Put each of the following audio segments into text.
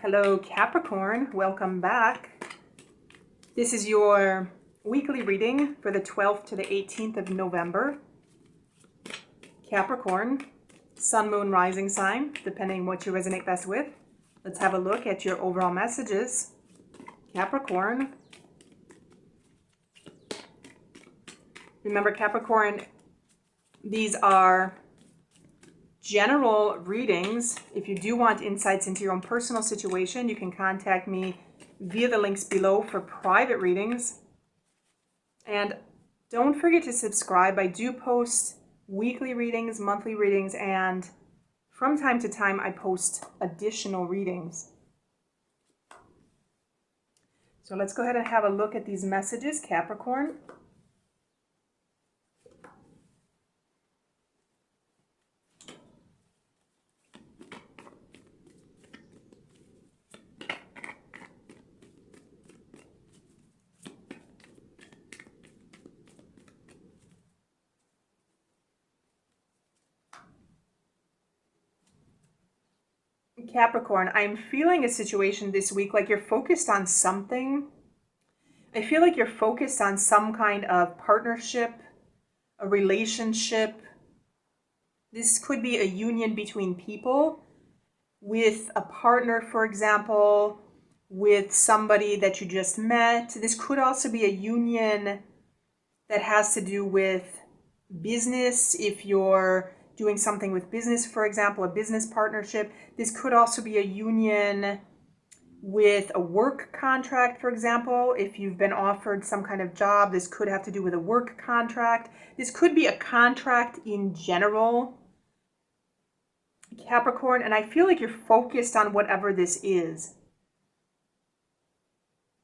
Hello Capricorn, welcome back. This is your weekly reading for the 12th to the 18th of November. Capricorn, sun, moon, rising sign, depending what you resonate best with. Let's have a look at your overall messages. Capricorn. Remember Capricorn, these are general readings. If you do want insights into your own personal situation, you can contact me via the links below for private readings. And don't forget to subscribe. I do post weekly readings, monthly readings, and from time to time I post additional readings. So let's go ahead and have a look at these messages, Capricorn. Capricorn, I'm feeling a situation this week like you're focused on something. I feel like you're focused on some kind of partnership, a relationship. This could be a union between people, with a partner, for example, with somebody that you just met. This could also be a union that has to do with business. If you're doing something with business, for example, a business partnership. This could also be a union with a work contract, for example. If you've been offered some kind of job, this could have to do with a work contract. This could be a contract in general, Capricorn, and I feel like you're focused on whatever this is.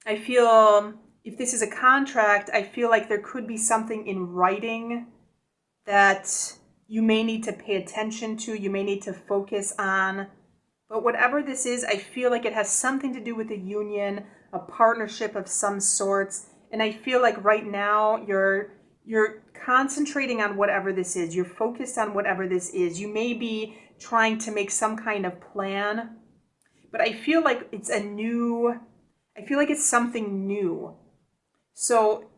I feel if this is a contract, I feel like there could be something in writing that you may need to pay attention to, you may need to focus on. But whatever this is, I feel like it has something to do with a union, a partnership of some sorts. And I feel like right now you're concentrating on whatever this is. You're focused on whatever this is. You may be trying to make some kind of plan. But I feel like it's something new. So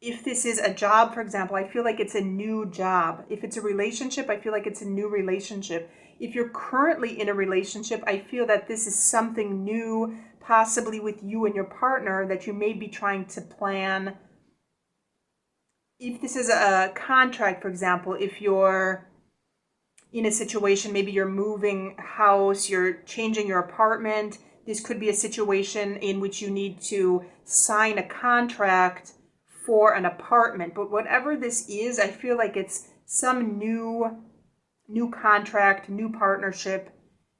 if this is a job, for example, I feel like it's a new job. If it's a relationship, I feel like it's a new relationship. If you're currently in a relationship, I feel that this is something new, possibly with you and your partner, that you may be trying to plan. If this is a contract, for example, if you're in a situation, maybe you're moving house, you're changing your apartment, this could be a situation in which you need to sign a contract for an apartment. But whatever this is, I feel like it's some new contract, new partnership,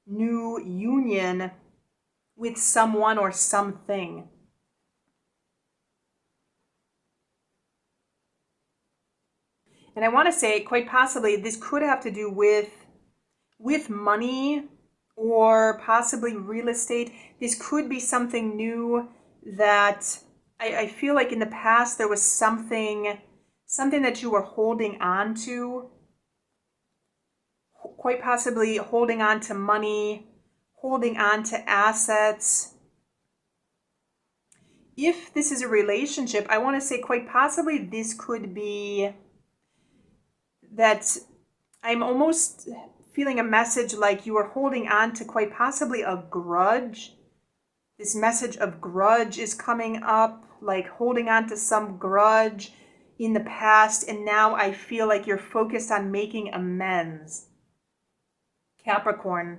new union with someone or something. And I want to say, quite possibly, this could have to do with money or possibly real estate. This could be something new that I feel like in the past there was something that you were holding on to, quite possibly holding on to money, holding on to assets. If this is a relationship, I want to say quite possibly this could be that I'm almost feeling a message like you are holding on to quite possibly a grudge. This message of grudge is coming up, like holding on to some grudge in the past, and now I feel like you're focused on making amends. Capricorn,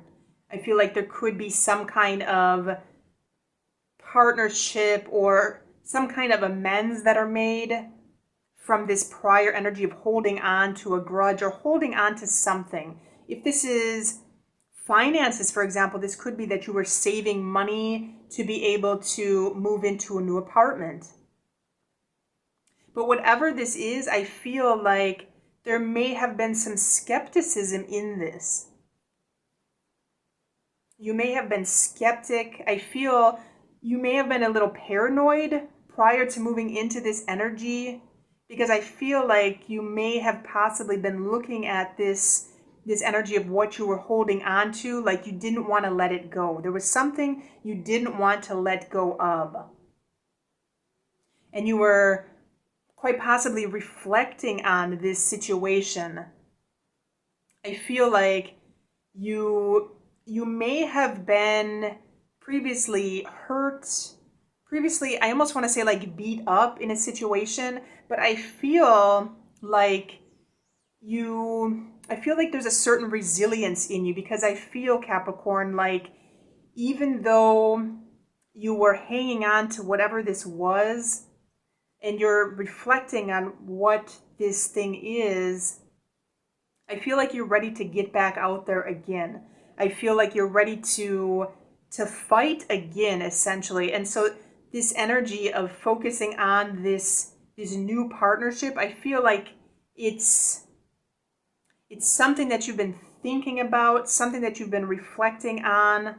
I feel like there could be some kind of partnership or some kind of amends that are made from this prior energy of holding on to a grudge or holding on to something. If this is finances, for example, this could be that you were saving money to be able to move into a new apartment. But whatever this is, I feel like there may have been some skepticism in this. You may have been skeptic. I feel you may have been a little paranoid prior to moving into this energy, because I feel like you may have possibly been looking at this energy of what you were holding on to, like you didn't want to let it go. There was something you didn't want to let go of. And you were quite possibly reflecting on this situation. I feel like you may have been previously hurt. Previously, I almost want to say like beat up in a situation, but I feel like there's a certain resilience in you, because I feel, Capricorn, like even though you were hanging on to whatever this was and you're reflecting on what this thing is, I feel like you're ready to get back out there again. I feel like you're ready to fight again, essentially. And so this energy of focusing on this new partnership, I feel like it's something that you've been thinking about, something that you've been reflecting on.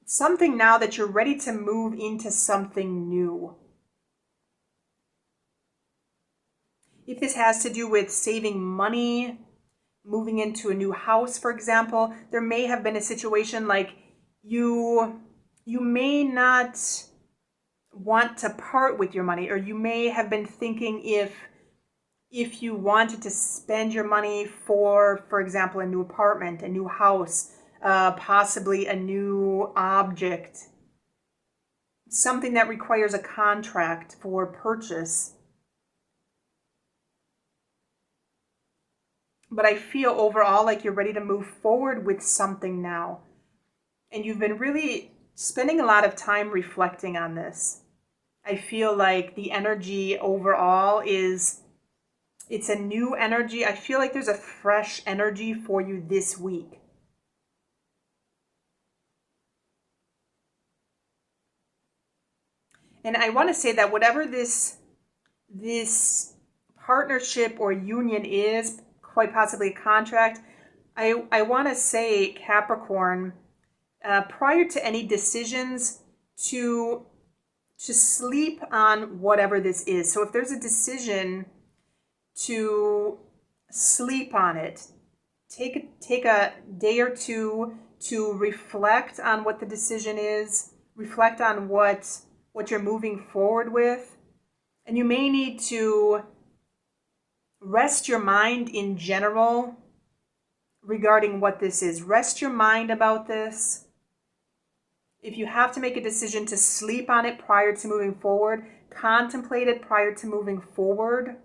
Something now that you're ready to move into something new. If this has to do with saving money, moving into a new house, for example, there may have been a situation like you may not want to part with your money, or you may have been thinking if you wanted to spend your money for example, a new apartment, a new house, possibly a new object, something that requires a contract for purchase. But I feel overall like you're ready to move forward with something now. And you've been really spending a lot of time reflecting on this. I feel like the energy overall it's a new energy. I feel like there's a fresh energy for you this week. And I want to say that whatever this partnership or union is, quite possibly a contract, I want to say, Capricorn, prior to any decisions, to sleep on whatever this is. So if there's a decision, to sleep on it. Take a day or two to reflect on what the decision is, reflect on what you're moving forward with. And you may need to rest your mind in general regarding what this is. Rest your mind about this. If you have to make a decision to sleep on it prior to moving forward, contemplate it prior to moving forward.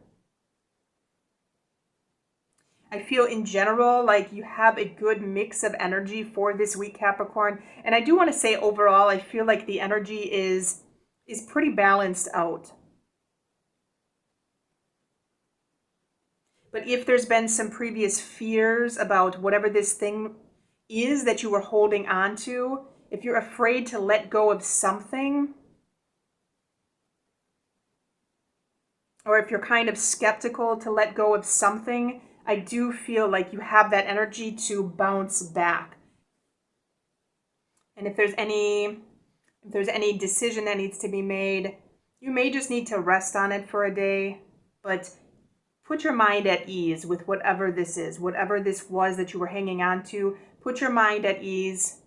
I feel in general like you have a good mix of energy for this week, Capricorn. And I do want to say overall, I feel like the energy is pretty balanced out. But if there's been some previous fears about whatever this thing is that you were holding on to, if you're afraid to let go of something, or if you're kind of skeptical to let go of something, I do feel like you have that energy to bounce back. And if there's any decision that needs to be made, you may just need to rest on it for a day, but put your mind at ease with whatever this is, whatever this was that you were hanging on to. Put your mind at ease.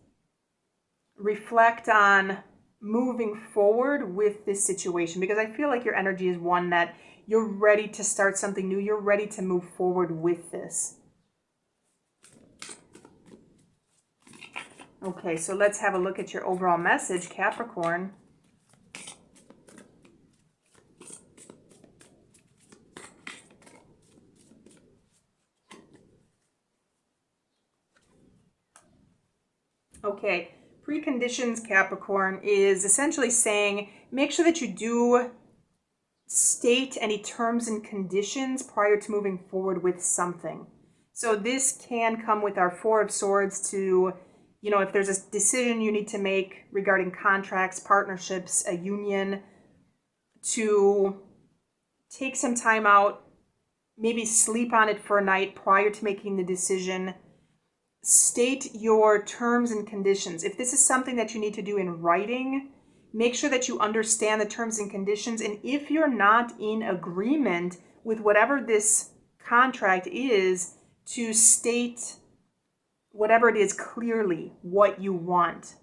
Reflect on moving forward with this situation, because I feel like your energy is one that you're ready to start something new. You're ready to move forward with this. Okay, so let's have a look at your overall message, Capricorn. Okay, preconditions, Capricorn, is essentially saying make sure that you do state any terms and conditions prior to moving forward with something. So this can come with our Four of Swords to, if there's a decision you need to make regarding contracts, partnerships, a union, to take some time out, maybe sleep on it for a night prior to making the decision. State your terms and conditions. If this is something that you need to do in writing, make sure that you understand the terms and conditions. And if you're not in agreement with whatever this contract is to state whatever it is clearly what you want.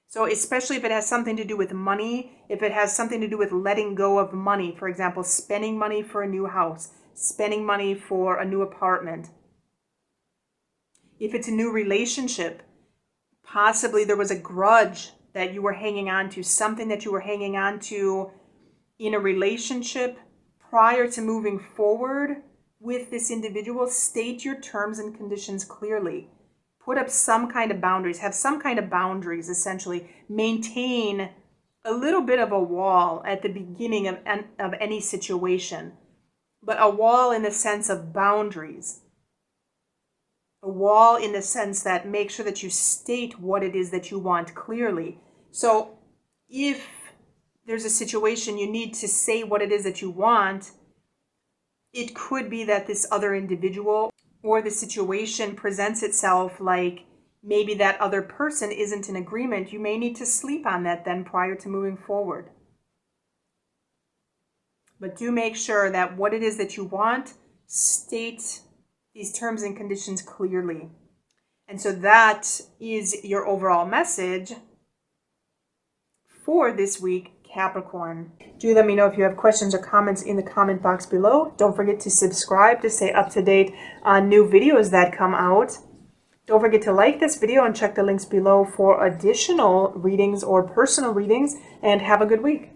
So especially if it has something to do with money, if it has something to do with letting go of money, for example, spending money for a new house, spending money for a new apartment. If it's a new relationship, possibly there was a grudge that you were hanging on to, something that you were hanging on to in a relationship prior to moving forward with this individual. State your terms and conditions clearly. Put up some kind of boundaries, have some kind of boundaries, essentially. Maintain a little bit of a wall at the beginning of any situation, but a wall in the sense of boundaries. A wall in the sense that make sure that you state what it is that you want clearly. So if there's a situation you need to say what it is that you want, it could be that this other individual or the situation presents itself like maybe that other person isn't in agreement. You may need to sleep on that then prior to moving forward. But do make sure that what it is that you want, state these terms and conditions clearly. And so that is your overall message for this week, Capricorn. Do let me know if you have questions or comments in the comment box below. Don't forget to subscribe to stay up to date on new videos that come out. Don't forget to like this video and check the links below for additional readings or personal readings, and have a good week.